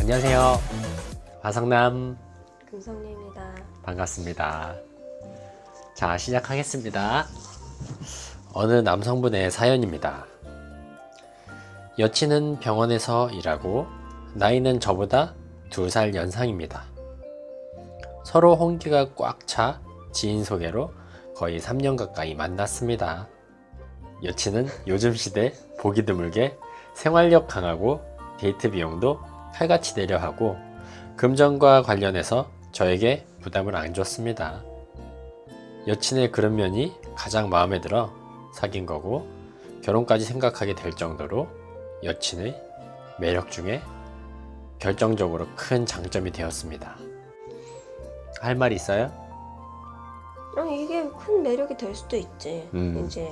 안녕하세요. 화성남 금성리입니다. 반갑습니다. 자, 시작하겠습니다. 어느 남성분의 사연입니다. 여친은 병원에서 일하고 나이는 저보다 2살 연상입니다. 서로 혼기가 꽉 차 지인 소개로 거의 3년 가까이 만났습니다. 여친은 요즘 시대 보기 드물게 생활력 강하고 데이트 비용도 칼같이 내려 하고 금전과 관련해서 저에게 부담을 안 줬습니다. 여친의 그런 면이 가장 마음에 들어 사귄 거고 결혼까지 생각하게 될 정도로 여친의 매력 중에 결정적으로 큰 장점이 되었습니다. 할 말 있어요? 이게 큰 매력이 될 수도 있지. 이제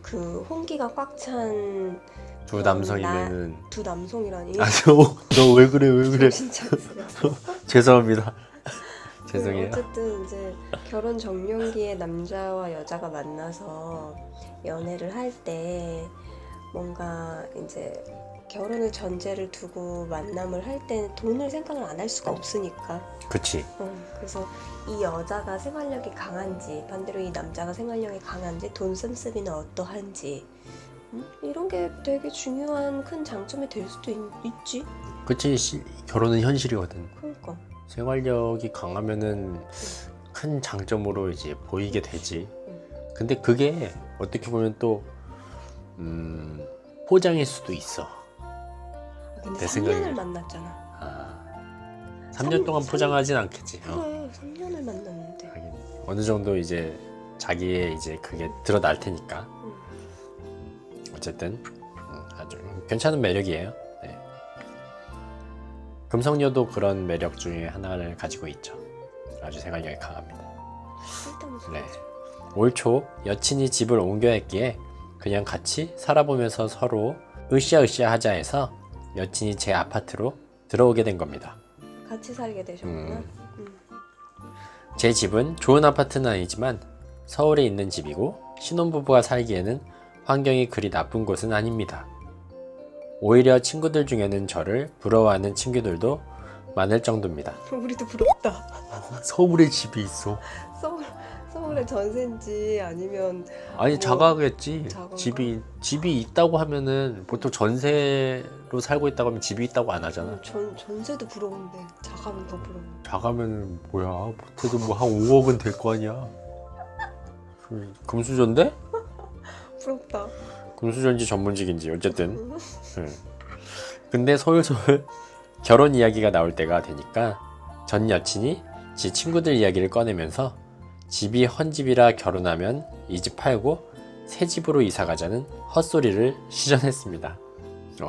그 홍기가 꽉 찬 두 남성이면은 두 남성이라니. 너 왜 그래 왜 그래? 진짜 죄송합니다. 죄송해요. 어쨌든 이제 결혼 정년기에 남자와 여자가 만나서 연애를 할 때 뭔가 이제 결혼을 전제를 두고 만남을 할 때는 돈을 생각을 안 할 수가 없으니까. 그치. 그래서 이 여자가 생활력이 강한지 반대로 이 남자가 생활력이 강한지 돈 씀씀이는 어떠한지 이런 게 되게 중요한 큰 장점이 될 수도 있지. 그치. 결혼은 현실이거든. 그러니까. 생활력이 강하면은 큰 장점으로 이제 보이게 되지. 근데 그게 어떻게 보면 또 포장일 수도 있어. 근데 내 3년을 만났잖아. 3년 동안 포장하진 않겠지. 그래, 3년을 만났는데. 하긴 어느 정도 이제 자기의 이제 그게 드러날 테니까. 어쨌든 아주 괜찮은 매력이에요. 네. 금성녀도 그런 매력 중에 하나를 가지고 있죠. 아주 생활력이 강합니다. 네. 올 초 여친이 집을 옮겨야 했기에 그냥 같이 살아보면서 서로 으쌰으쌰 하자 해서 여친이 제 아파트로 들어오게 된 겁니다. 같이 살게 되셨구나. 제 집은 좋은 아파트는 아니지만 서울에 있는 집이고 신혼부부가 살기에는 환경이 그리 나쁜 곳은 아닙니다. 오히려 친구들 중에는 저를 부러워하는 친구들도 많을 정도입니다. 우리도 부럽다. 서울에 집이 있어. 서울에 전세인지 아니면 아니 뭐 자가겠지. 자가인가? 집이 있다고 하면은 보통 전세로 살고 있다고 하면 집이 있다고 안 하잖아. 전세도 부러운데 자가면 더 부러워. 자가면 뭐야? 못해도 뭐 한 5억은 될 거 아니야. 금수저인데? 부럽다. 금수저인지 전문직인지 어쨌든. 근데 솔솔 결혼 이야기가 나올 때가 되니까 전 여친이 지 친구들 이야기를 꺼내면서 집이 헌집이라 결혼하면 이 집 팔고 새 집으로 이사 가자는 헛소리를 시전했습니다.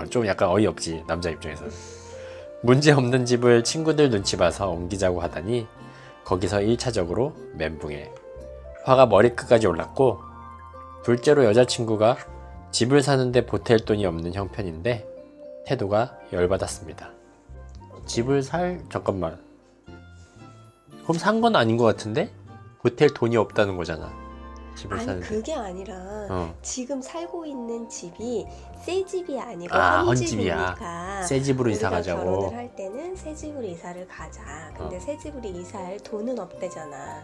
좀 약간 어이없지 남자 입장에서. 문제 없는 집을 친구들 눈치 봐서 옮기자고 하다니 거기서 1차적으로 멘붕에 화가 머리끝까지 올랐고, 둘째로 여자친구가 집을 사는데 보탤 돈이 없는 형편인데 태도가 열받았습니다. 잠깐만, 그럼 산 건 아닌 것 같은데? 보탤 돈이 없다는 거잖아. 집을 아니 사는데. 그게 아니라 지금 살고 있는 집이 새 집이 아니고 헌집이야. 헌집이니까 새 집으로 이사 우리가 가자고. 결혼을 할 때는 새 집으로 이사를 가자. 근데 새 집으로 이사할 돈은 없대잖아.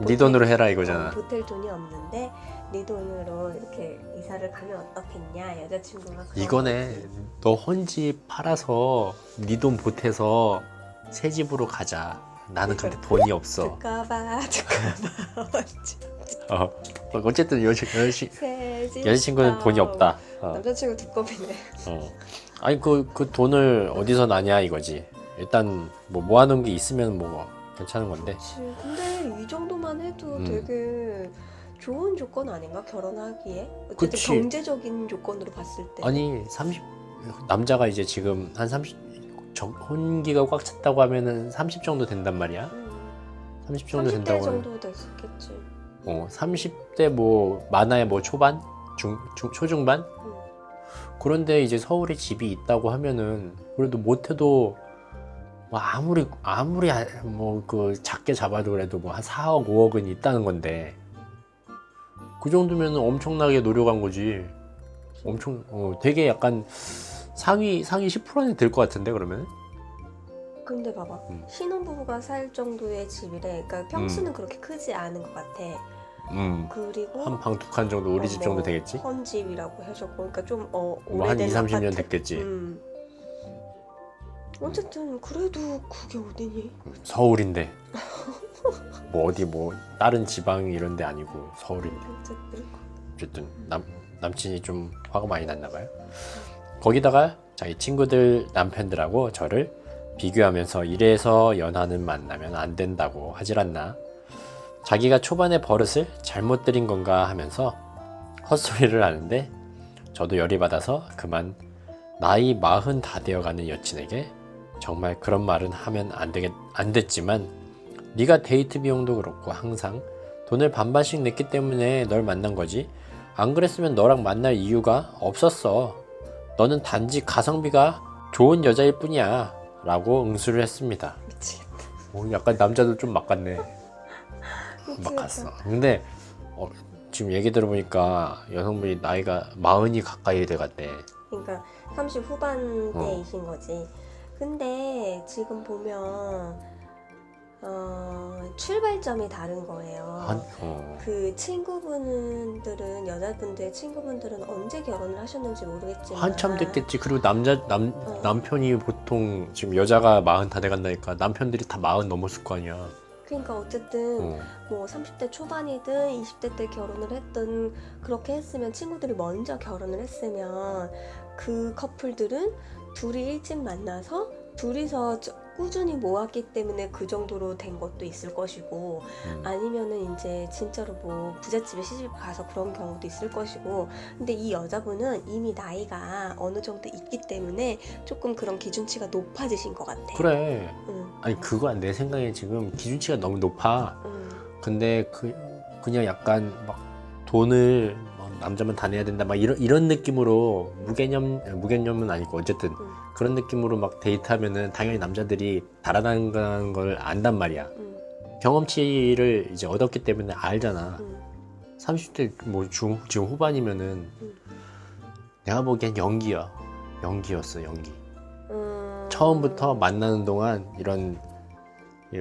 네 돈으로 해라 이거잖아. 보탤 돈이 없는데 네 돈으로 이렇게 이사를 가면 어떻겠냐. 여자친구가 이거네. 너 헌집 팔아서 네 돈 보태서 새 집으로 가자. 나는 근데 돈이 없어. 듣까봐 어쨌든 여자친구는 돈이 없다. 남자친구 두꺼비네. 아니 그 돈을 어디서 나냐 이거지. 일단 뭐 모아놓은 게 있으면 뭐 괜찮은 건데. 그치. 근데 이 정도만 해도 되게 좋은 조건 아닌가? 결혼하기에? 어쨌든 그치. 경제적인 조건으로 봤을 때. 아니 남자가 이제 지금 한 30 혼기가 꽉 찼다고 하면은 30 정도 된단 말이야. 30 정도 30대 된다고. 정도 됐겠지. 30대 뭐 많아야 뭐 초반? 초중반? 그런데 이제 서울에 집이 있다고 하면은 그래도 못해도 뭐 아무리 뭐 그 작게 잡아도 그래도 뭐 한 4억 5억은 있다는 건데, 그 정도면 엄청나게 노력한 거지. 엄청 되게 약간 상위 10%는 될 것 같은데 그러면? 근데 봐봐. 신혼부부가 살 정도의 집이래. 그러니까 평수는 그렇게 크지 않은 것 같아. 그리고 한 방 두 칸 정도 우리 집 정도 되겠지? 헌집이라고 해줬고, 그러니까 좀 뭐 한 오래된 2, 30년 아파트. 됐겠지. 어쨌든 그래도 그게 어디니? 서울인데 뭐 어디 뭐 다른 지방 이런 데 아니고 서울인데 어쨌든 남친이 좀 화가 많이 났나 봐요. 거기다가 자기 친구들 남편들하고 저를 비교하면서 이래서 연하는 만나면 안 된다고 하질 않나. 자기가 초반에 버릇을 잘못 들인 건가 하면서 헛소리를 하는데 저도 열이 받아서 그만 나이 40 다 되어가는 여친에게 정말 그런 말은 하면 안 됐지만 네가 데이트 비용도 그렇고 항상 돈을 반반씩 냈기 때문에 널 만난 거지. 안 그랬으면 너랑 만날 이유가 없었어. 너는 단지 가성비가 좋은 여자일 뿐이야 라고 응수를 했습니다. 미치겠다. 약간 남자도 좀 막 같네. 막 갔어. 근데 지금 얘기 들어보니까 여성분이 나이가 40이 가까이 돼갔대. 그러니까 30 후반대이신 거지. 근데 지금 보면 출발점이 다른 거예요. 그 친구분들은, 여자분들의 친구분들은 언제 결혼을 하셨는지 모르겠지만 한참 됐겠지. 그리고 남편이 보통 지금 여자가 40 다 돼간다니까 남편들이 다 40 넘었을 거 아니야. 그러니까 어쨌든 뭐 30대 초반이든 20대 때 결혼을 했든 그렇게 했으면, 친구들이 먼저 결혼을 했으면 그 커플들은 둘이 일찍 만나서 둘이서 꾸준히 모았기 때문에 그 정도로 된 것도 있을 것이고, 아니면은 이제 진짜로 뭐 부잣집에 시집 가서 그런 경우도 있을 것이고. 근데 이 여자분은 이미 나이가 어느 정도 있기 때문에 조금 그런 기준치가 높아지신 것 같아. 그래. 아니 그거 내 생각에 지금 기준치가 너무 높아. 근데 그냥 약간 막 돈을 막 남자만 다 내야 된다 막 이런 느낌으로 무개념은 아니고 어쨌든 그런 느낌으로 막 데이트하면은 당연히 남자들이 달아나는 걸 안단 말이야. 경험치를 이제 얻었기 때문에 알잖아. 30대 뭐 지금 후반이면은 내가 보기엔 연기였어. 처음부터 만나는 동안 이런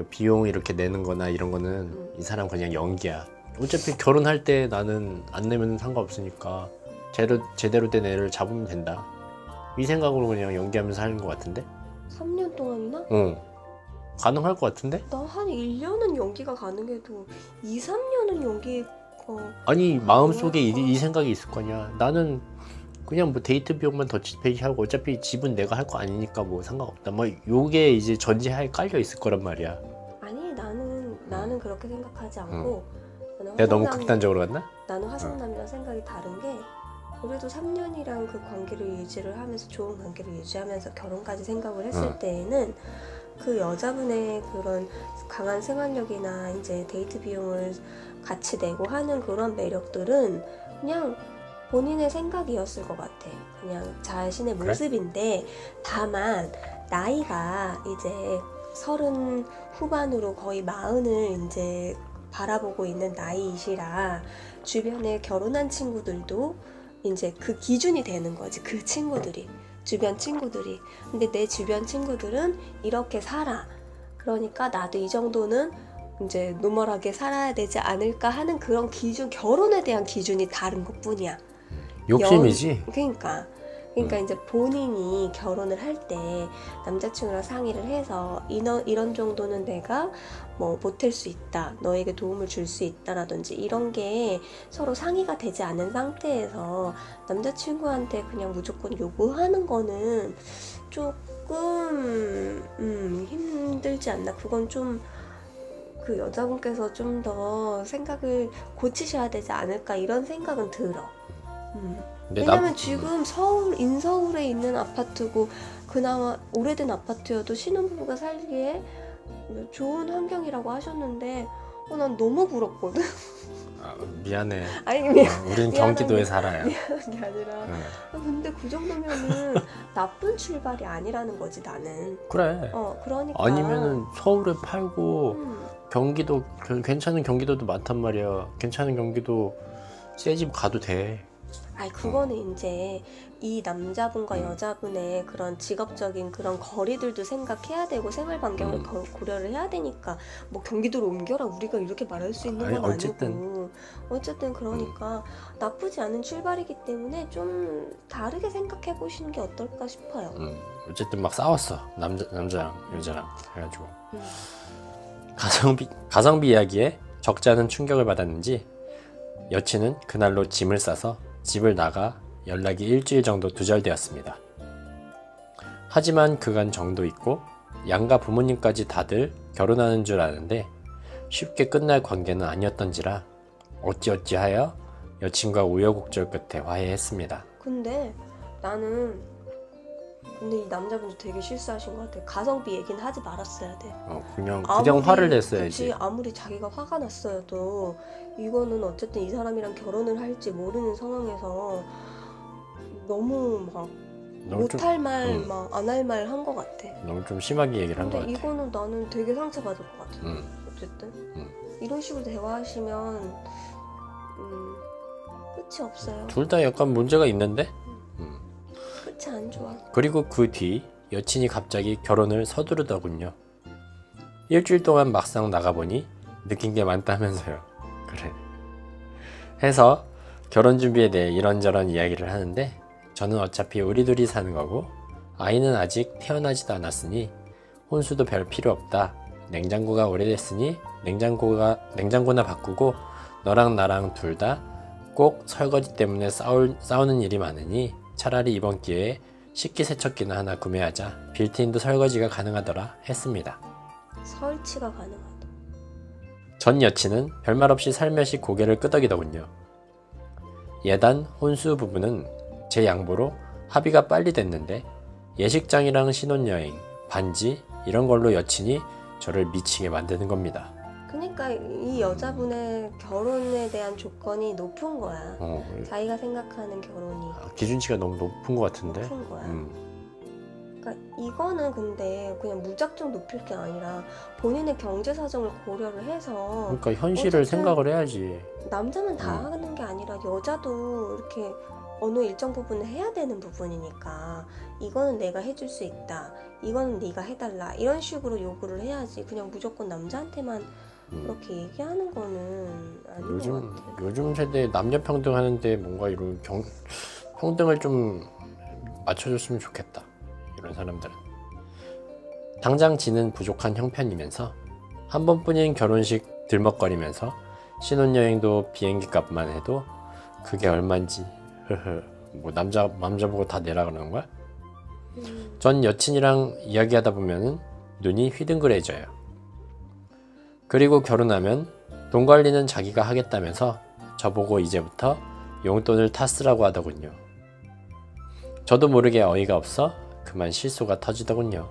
비용 이렇게 내는 거나 이런 거는 이 사람 그냥 연기야. 어차피 결혼할 때 나는 안 내면 상관없으니까 제대로 된 애를 잡으면 된다. 이 생각으로 그냥 연기하면서 하는 것 같은데? 3년 동안이나? 응. 가능할 것 같은데? 나 한 1년은 연기가 가능해도 2, 3년은 연기가... 아니 마음속에 이 생각이 있을 거 아니야. 나는 그냥 뭐 데이트 비용만 더치페이하고 어차피 집은 내가 할 거 아니니까 뭐 상관없다. 뭐 요게 이제 전제하에 깔려 있을 거란 말이야. 아니 나는 그렇게 생각하지 않고 내가 너무 극단적으로 갔나? 나는 화성남이랑 생각이 다른 게, 그래도 3년이랑 그 관계를 유지를 하면서, 좋은 관계를 유지하면서 결혼까지 생각을 했을 때에는 그 여자분의 그런 강한 생활력이나 이제 데이트 비용을 같이 내고 하는 그런 매력들은 그냥 본인의 생각이었을 것 같아. 그냥 자신의 그래? 모습인데, 다만 나이가 이제 30 후반으로 거의 40을 이제 바라보고 있는 나이이시라 주변에 결혼한 친구들도 이제 그 기준이 되는 거지. 그 친구들이, 주변 친구들이. 근데 내 주변 친구들은 이렇게 살아. 그러니까 나도 이 정도는 이제 노멀하게 살아야 되지 않을까 하는 그런 기준, 결혼에 대한 기준이 다른 것 뿐이야. 욕심이지? 그러니까 이제 본인이 결혼을 할 때 남자친구랑 상의를 해서 이런 정도는 내가 뭐 보탤 수 있다, 너에게 도움을 줄 수 있다라든지 이런 게 서로 상의가 되지 않은 상태에서 남자친구한테 그냥 무조건 요구하는 거는 조금 힘들지 않나. 그건 좀 그 여자분께서 좀 더 생각을 고치셔야 되지 않을까, 이런 생각은 들어. 왜냐면 지금 인서울에 있는 아파트고 그나마 오래된 아파트여도 신혼부부가 살기에 좋은 환경이라고 하셨는데 난 너무 부럽거든. 미안해. 아니 우린 경기도에 살아요. 미안한 게 아니라 근데 그 정도면은 나쁜 출발이 아니라는 거지, 나는. 그래. 그러니까 아니면은 서울에 팔고 경기도 괜찮은 경기도도 많단 말이야. 괜찮은 경기도 새 집 가도 돼. 아니 그거는 이제 이 남자분과 음. 여자분의 그런 직업적인 그런 거리들도 생각해야 되고 생활 반경을 고려를 해야 되니까 뭐 경기도로 옮겨라 우리가 이렇게 말할 수 있는 아니, 건 어쨌든. 아니고 어쨌든 그러니까 나쁘지 않은 출발이기 때문에 좀 다르게 생각해 보시는 게 어떨까 싶어요. 어쨌든 막 싸웠어. 남자랑 여자랑 해가지고 음. 가성비 이야기에 적잖은 충격을 받았는지 여친은 그날로 짐을 싸서 집을 나가 연락이 일주일 정도 두절되었습니다. 하지만 그간 정도 있고 양가 부모님까지 다들 결혼하는 줄 아는데 쉽게 끝날 관계는 아니었던지라 어찌어찌하여 여친과 우여곡절 끝에 화해했습니다. 근데 나는 근데 이 남자분도 되게 실수하신 것 같아. 가성비 얘기는 하지 말았어야 돼. 그냥 화를 냈어야지. 그치, 아무리 자기가 화가 났어도 이거는 어쨌든 이 사람이랑 결혼을 할지 모르는 상황에서 너무 막 못할 말, 막 안 할 말 한 것 같아. 너무 좀 심하게 얘기를 한 것 근데 같아. 이거는 나는 되게 상처받을 것 같아. 어쨌든 이런 식으로 대화하시면 끝이 없어요. 둘 다 약간 문제가 있는데? 끝이 안 좋아. 그리고 그 뒤 여친이 갑자기 결혼을 서두르더군요. 일주일 동안 막상 나가보니 느낀 게 많다면서요. 그래. 해서 결혼 준비에 대해 이런저런 이야기를 하는데 저는 어차피 우리 둘이 사는 거고 아이는 아직 태어나지도 않았으니 혼수도 별 필요 없다. 냉장고가 오래됐으니 냉장고나 바꾸고 너랑 나랑 둘 다 꼭 설거지 때문에 싸우는 일이 많으니 차라리 이번 기회에 식기세척기나 하나 구매하자. 빌트인도 설거지가 가능하더라 했습니다. 설치가 가능하다. 전 여친은 별말 없이 살며시 고개를 끄덕이더군요. 예단 혼수 부부는 제 양보로 합의가 빨리 됐는데 예식장이랑 신혼여행, 반지 이런 걸로 여친이 저를 미치게 만드는 겁니다. 그러니까 이 여자분의 결혼에 대한 조건이 높은 거야. 자기가 생각하는 결혼이 기준치가 너무 높은 것 같은데. 높은 거야. 그러니까 이거는 근데 그냥 무작정 높일 게 아니라 본인의 경제 사정을 고려를 해서 그러니까 현실을 어쨌든 생각을 해야지. 남자만 다 하는 게 아니라 여자도 이렇게 어느 일정 부분을 해야 되는 부분이니까 이거는 내가 해줄 수 있다. 이거는 네가 해달라. 이런 식으로 요구를 해야지. 그냥 무조건 남자한테만 그렇게 얘기하는 거는 아닌 것 같아. 요즘 세대에 남녀 평등 하는데 뭔가 이런 평등을 좀 맞춰줬으면 좋겠다. 이런 사람들은. 당장 지는 부족한 형편이면서 한 번뿐인 결혼식 들먹거리면서 신혼여행도 비행기 값만 해도 그게 얼만지 뭐 남자 보고 다 내라 그러는 거야? 전 여친이랑 이야기하다 보면은 눈이 휘둥그레져요. 그리고 결혼하면 돈 관리는 자기가 하겠다면서 저보고 이제부터 용돈을 타 쓰라고 하더군요. 저도 모르게 어이가 없어 그만 실소가 터지더군요.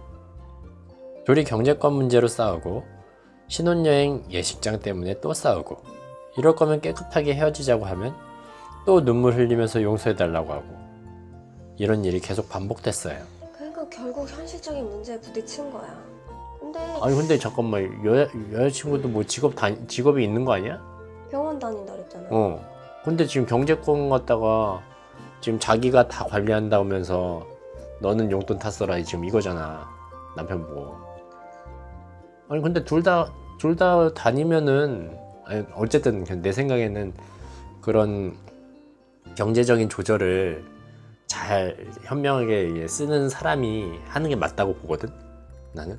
둘이 경제권 문제로 싸우고 신혼여행 예식장 때문에 또 싸우고 이럴 거면 깨끗하게 헤어지자고 하면 또 눈물 흘리면서 용서해달라고 하고 이런 일이 계속 반복됐어요. 그러니까 결국 현실적인 문제에 부딪힌 거야. 근데 잠깐만 여자친구도 뭐 직업이 있는 거 아니야? 병원 다닌다 그랬잖아. 근데 지금 경제권 갖다가 지금 자기가 다 관리한다면서 너는 용돈 탔어라 지금 이거잖아. 남편 보고. 아니 근데 둘 다 다니면은 어쨌든 내 생각에는 그런 경제적인 조절을 잘 현명하게 쓰는 사람이 하는 게 맞다고 보거든 나는.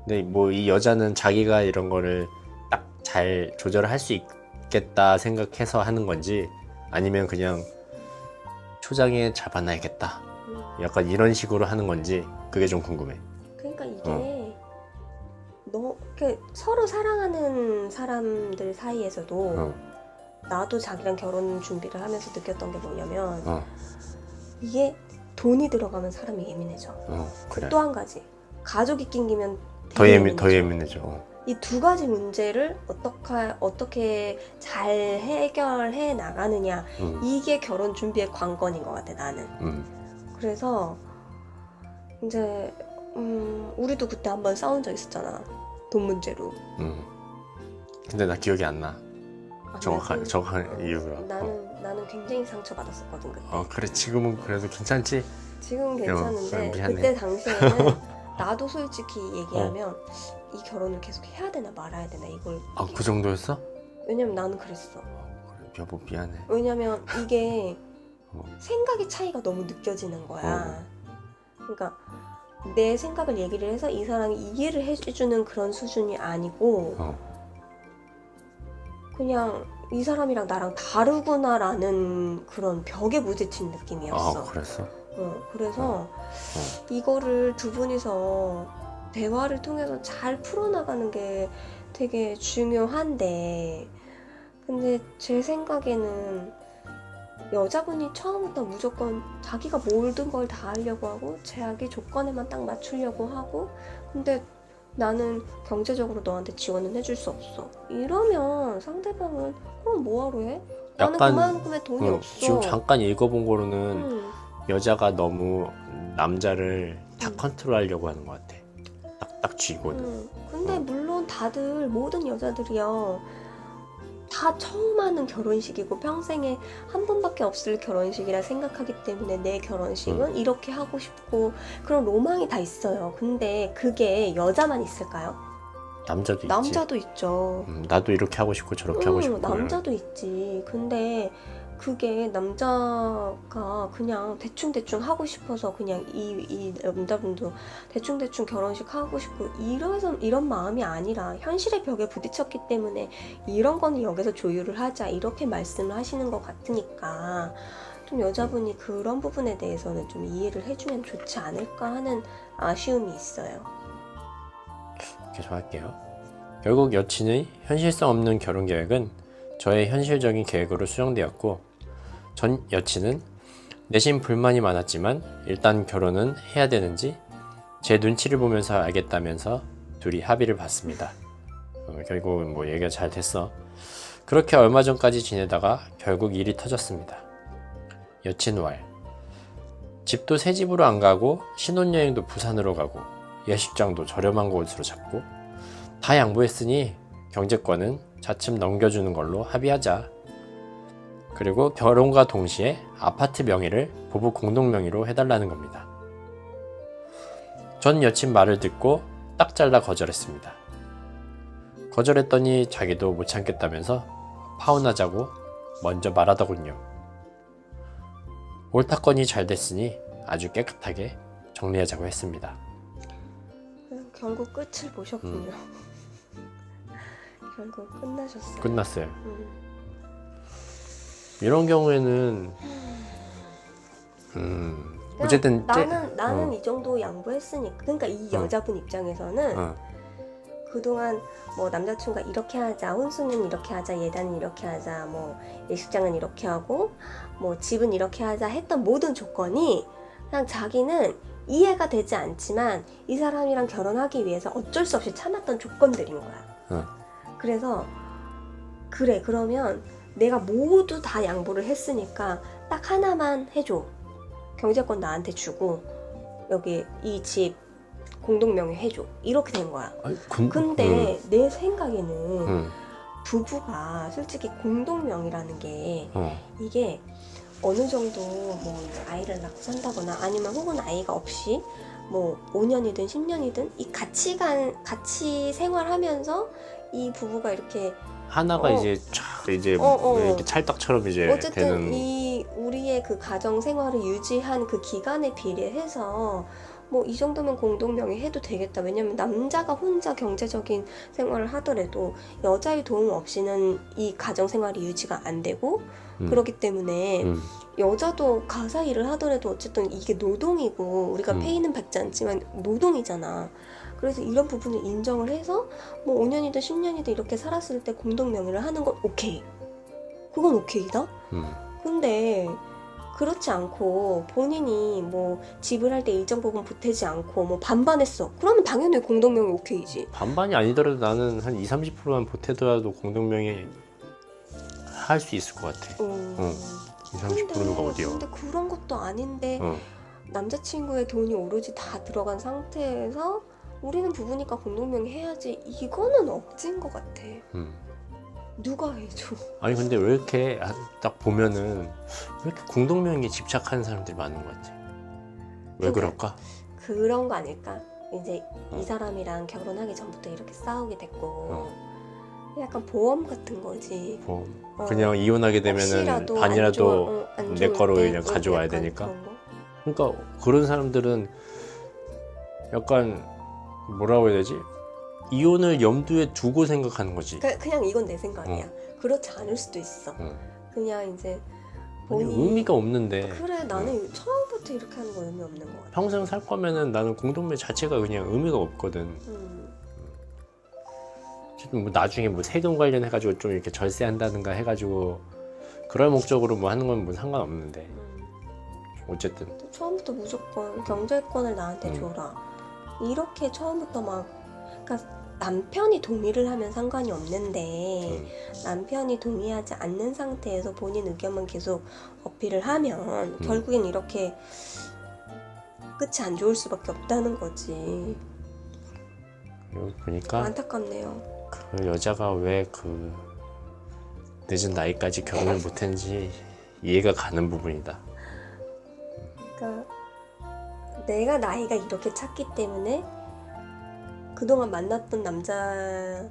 근데 뭐 이 여자는 자기가 이런 거를 딱 잘 조절을 할 수 있겠다 생각해서 하는 건지 아니면 그냥 초장에 잡아놔야겠다 약간 이런 식으로 하는 건지 그게 좀 궁금해. 그러니까 이게 서로 사랑하는 사람들 사이에서도 나도 자기랑 결혼 준비를 하면서 느꼈던 게 뭐냐면 이게 돈이 들어가면 사람이 예민해져. 그래. 또 한 가지 가족이 낑기면 더 예민해져. 이 두 가지 문제를 어떻게 잘 해결해 나가느냐 이게 결혼 준비의 관건인 것 같아 나는. 그래서 이제 우리도 그때 한번 싸운 적 있었잖아 돈 문제로. 근데 나 기억이 안 나. 정확한 이유가. 나는 굉장히 상처받았었거든 그때. 그래 지금은 그래도 괜찮지? 지금은 괜찮은데 미안해. 그때 당시에는 나도 솔직히 얘기하면 이 결혼을 계속 해야 되나 말아야 되나 이걸. 그 정도였어? 왜냐면 나는 그랬어. 그래 여보 미안해. 왜냐면 이게 어. 생각의 차이가 너무 느껴지는 거야. 그러니까 내 생각을 얘기를 해서 이 사람이 이해를 해주는 그런 수준이 아니고 그냥 이 사람이랑 나랑 다르구나라는 그런 벽에 부딪힌 느낌이었어. 그랬어? 그래서 이거를 두 분이서 대화를 통해서 잘 풀어나가는 게 되게 중요한데, 근데 제 생각에는 여자분이 처음부터 무조건 자기가 모든 걸 다 하려고 하고 자기 조건에만 딱 맞추려고 하고, 근데 나는 경제적으로 너한테 지원은 해줄 수 없어 이러면 상대방은 그럼 뭐하러 해? 나는 약간, 그만큼의 돈이 없어. 지금 잠깐 읽어본 거로는 응. 여자가 너무 남자를 다 컨트롤하려고 하는 것 같아. 딱 쥐고는. 근데 물론 다들 모든 여자들이요 다 처음 하는 결혼식이고 평생에 한 번밖에 없을 결혼식이라 생각하기 때문에 내 결혼식은 이렇게 하고 싶고 그런 로망이 다 있어요. 근데 그게 여자만 있을까요? 남자도 있지. 남자도 있죠. 나도 이렇게 하고 싶고 저렇게 하고 싶고. 남자도 있지. 근데 그게 남자가 그냥 대충대충 하고 싶어서 그냥 이 남자분도 대충대충 결혼식 하고 싶고 이런 마음이 아니라 현실의 벽에 부딪혔기 때문에 이런 거는 여기서 조율을 하자 이렇게 말씀을 하시는 것 같으니까 좀 여자분이 그런 부분에 대해서는 좀 이해를 해주면 좋지 않을까 하는 아쉬움이 있어요. 계속 할게요. 결국 여친의 현실성 없는 결혼 계획은 저의 현실적인 계획으로 수정되었고, 전 여친은 내심 불만이 많았지만 일단 결혼은 해야 되는지 제 눈치를 보면서 알겠다면서 둘이 합의를 봤습니다. 결국은 뭐 얘기가 잘 됐어. 그렇게 얼마 전까지 지내다가 결국 일이 터졌습니다. 여친 왈. 집도 새 집으로 안 가고 신혼여행도 부산으로 가고 예식장도 저렴한 곳으로 잡고 다 양보했으니 경제권은 차츰 넘겨주는 걸로 합의하자. 그리고 결혼과 동시에 아파트 명의를 부부 공동 명의로 해달라는 겁니다. 전 여친 말을 듣고 딱 잘라 거절했습니다. 거절했더니 자기도 못 참겠다면서 파혼하자고 먼저 말하더군요. 옳다건이 잘 됐으니 아주 깨끗하게 정리하자고 했습니다. 결국 끝을 보셨군요. 결국 끝나셨어요. 끝났어요. 이런 경우에는 어쨌든 나는 이 정도 양보했으니까. 그러니까 이 여자분 입장에서는 그동안 뭐 남자친구가 이렇게 하자, 혼수는 이렇게 하자, 예단은 이렇게 하자, 뭐 예식장은 이렇게 하고 뭐 집은 이렇게 하자 했던 모든 조건이 그냥 자기는 이해가 되지 않지만 이 사람이랑 결혼하기 위해서 어쩔 수 없이 참았던 조건들인 거야. 그래서 그래 그러면 내가 모두 다 양보를 했으니까 딱 하나만 해줘. 경제권 나한테 주고 여기 이 집 공동명의 해줘. 이렇게 된 거야. 근데 내 생각에는 부부가 솔직히 공동명의라는 게 이게 어느 정도 뭐 아이를 낳고 산다거나 아니면 혹은 아이가 없이 뭐 5년이든 10년이든 이 같이 생활하면서 이 부부가 이렇게 하나가 이제 이렇게 찰떡처럼 이제 어쨌든 되는. 이 우리의 그 가정 생활을 유지한 그 기간에 비례해서 뭐 이 정도면 공동명의 해도 되겠다. 왜냐면 남자가 혼자 경제적인 생활을 하더라도 여자의 도움 없이는 이 가정 생활이 유지가 안 되고 그렇기 때문에 여자도 가사 일을 하더라도 어쨌든 이게 노동이고 우리가 페이는 받지 않지만 노동이잖아. 그래서 이런 부분을 인정을 해서 뭐 5년이든 10년이든 이렇게 살았을 때 공동명의를 하는 건 오케이. 그건 오케이다. 근데 그렇지 않고 본인이 뭐 집을 할 때 일정 부분 보태지 않고 뭐 반반했어. 그러면 당연히 공동명의 오케이지. 반반이 아니더라도 나는 한 20-30%만 보태더라도 공동명의 할 수 있을 것 같아. 20-30%가 어디야. 근데 그런 것도 아닌데 남자친구의 돈이 오로지 다 들어간 상태에서 우리는 부부니까 공동명의 해야지. 이거는 억지인 것 같아. 누가 해줘? 아니 근데 왜 이렇게 딱 보면은 왜 이렇게 공동명의에 집착하는 사람들이 많은 것 같아? 왜 그럴까? 그런 거 아닐까? 이제 이 사람이랑 결혼하기 전부터 이렇게 싸우게 됐고 약간 보험 같은 거지. 뭐 그냥 이혼하게 되면은 혹시라도 반이라도 안 내 좋을 거로 때 그냥 가져와야 약간 되니까. 그런 거? 그러니까 그런 사람들은 약간 뭐라고 해야 되지? 이혼을 염두에 두고 생각하는 거지. 그냥 이건 내 생각이야. 그렇지 않을 수도 있어. 그냥 이제 아니, 본인이 의미가 없는데 그래 나는 처음부터 이렇게 하는 거 의미 없는 거 같아. 평생 살 거면은 나는 공동묘 자체가 그냥 의미가 없거든. 어쨌든 뭐 나중에 뭐 세금 관련해 가지고 좀 이렇게 절세한다든가 해가지고 그럴 목적으로 뭐 하는 건 뭐 상관없는데 어쨌든 처음부터 무조건 경제권을 나한테 줘라. 이렇게 처음부터 막 그러니까 남편이 동의를 하면 상관이 없는데 남편이 동의하지 않는 상태에서 본인 의견만 계속 어필을 하면 결국엔 이렇게 끝이 안 좋을 수밖에 없다는 거지. 그리고 보니까 안타깝네요. 그 여자가 왜 그 늦은 나이까지 결혼을 못했는지 이해가 가는 부분이다. 그러니까 내가 나이가 이렇게 찼기 때문에 그동안 만났던 남자들을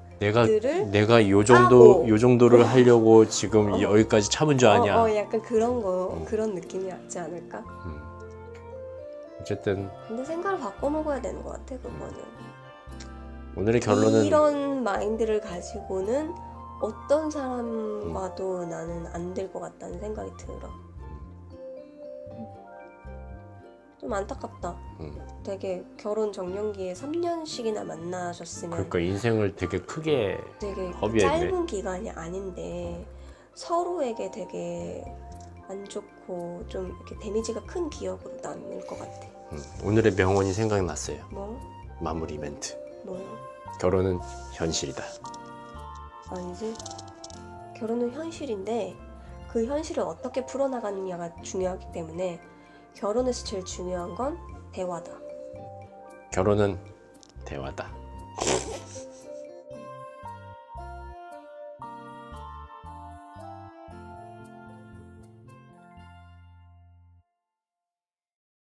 내가 요 까고. 정도를 하려고 지금 여기까지 참은 줄 아냐. 약간 그런 거 그런 느낌이 왔지 않을까? 어쨌든 근데 생각을 바꿔 먹어야 되는 것 같아 그거는. 오늘의 결론은 이런 마인드를 가지고는 어떤 사람과도 나는 안 될 것 같다는 생각이 들어. 좀 안타깝다. 되게 결혼 정년기에 3년씩이나 만나셨으면 그러니까 인생을 되게 크게 되게 허비했네. 짧은 기간이 아닌데 서로에게 되게 안 좋고 좀 이렇게 데미지가 큰 기억으로 남을 것 같아. 오늘의 명언이 생각났어요. 뭐? 마무리 멘트. 뭐요? 결혼은 현실이다. 아니지. 결혼은 현실인데 그 현실을 어떻게 풀어나가느냐가 중요하기 때문에 결혼에서 제일 중요한 건 대화다. 결혼은 대화다.